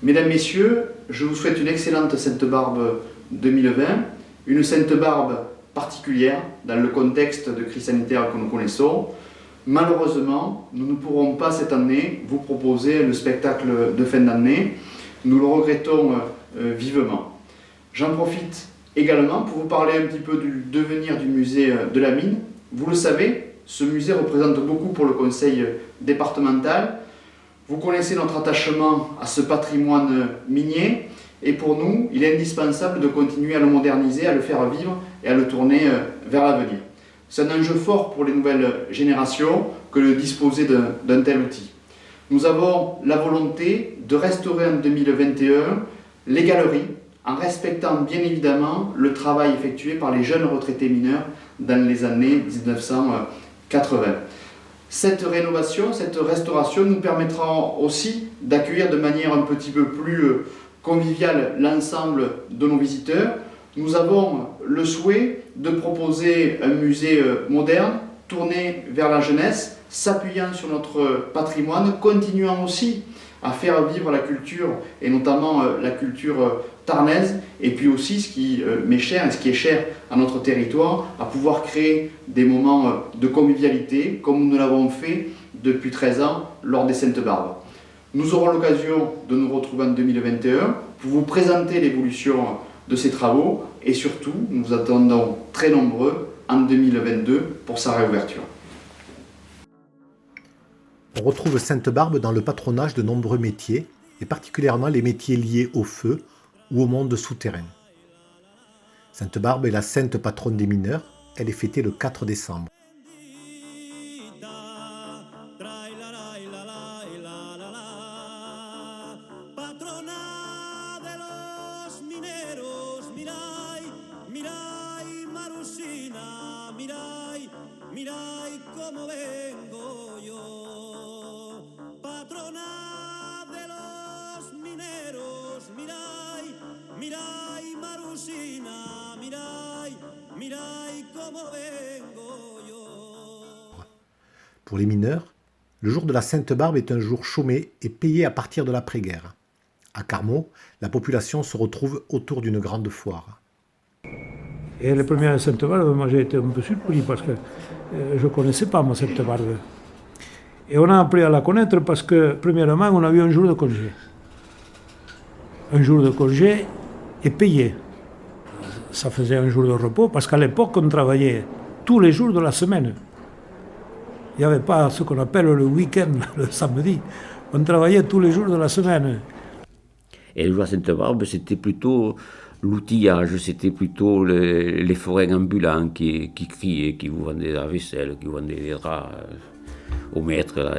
Mesdames, Messieurs, je vous souhaite une excellente Sainte-Barbe 2020, une Sainte-Barbe particulière dans le contexte de crise sanitaire que nous connaissons. Malheureusement, nous ne pourrons pas cette année vous proposer le spectacle de fin d'année. Nous le regrettons vivement. J'en profite également pour vous parler un petit peu du devenir du musée de la Mine. Vous le savez, ce musée représente beaucoup pour le conseil départemental. Vous connaissez notre attachement à ce patrimoine minier et pour nous, il est indispensable de continuer à le moderniser, à le faire vivre et à le tourner vers l'avenir. C'est un enjeu fort pour les nouvelles générations que de disposer d'un tel outil. Nous avons la volonté de restaurer en 2021 les galeries en respectant bien évidemment le travail effectué par les jeunes retraités mineurs dans les années 1980. Cette rénovation, cette restauration nous permettra aussi d'accueillir de manière un petit peu plus conviviale l'ensemble de nos visiteurs. Nous avons le souhait de proposer un musée moderne, tourné vers la jeunesse, s'appuyant sur notre patrimoine, continuant aussi à faire vivre la culture, et notamment la culture tarnaise, et puis aussi ce qui m'est cher et ce qui est cher à notre territoire, à pouvoir créer des moments de convivialité, comme nous l'avons fait depuis 13 ans lors des Sainte-Barbes. Nous aurons l'occasion de nous retrouver en 2021 pour vous présenter l'évolution de ces travaux, et surtout, nous vous attendons très nombreux en 2022 pour sa réouverture. On retrouve Sainte-Barbe dans le patronage de nombreux métiers, et particulièrement les métiers liés au feu ou au monde souterrain. Sainte-Barbe est la sainte patronne des mineurs, elle est fêtée le 4 décembre. Pour les mineurs, le jour de la Sainte-Barbe est un jour chômé et payé à partir de l'après-guerre. À Carmaux, la population se retrouve autour d'une grande foire. Et les premières Sainte-Barbe, moi j'ai été un peu surpris parce que je ne connaissais pas ma Sainte-Barbe. Et on a appris à la connaître parce que, premièrement, on a eu un jour de congé. Un jour de congé et payé. Ça faisait un jour de repos parce qu'à l'époque, on travaillait tous les jours de la semaine. Il n'y avait pas ce qu'on appelle le week-end, le samedi. On travaillait tous les jours de la semaine. Et le jour de Sainte-Barbe, c'était plutôt l'outillage, c'était plutôt les forains ambulants qui criaient, qui vous vendaient la vaisselle, qui vous vendaient les draps au maître. Là,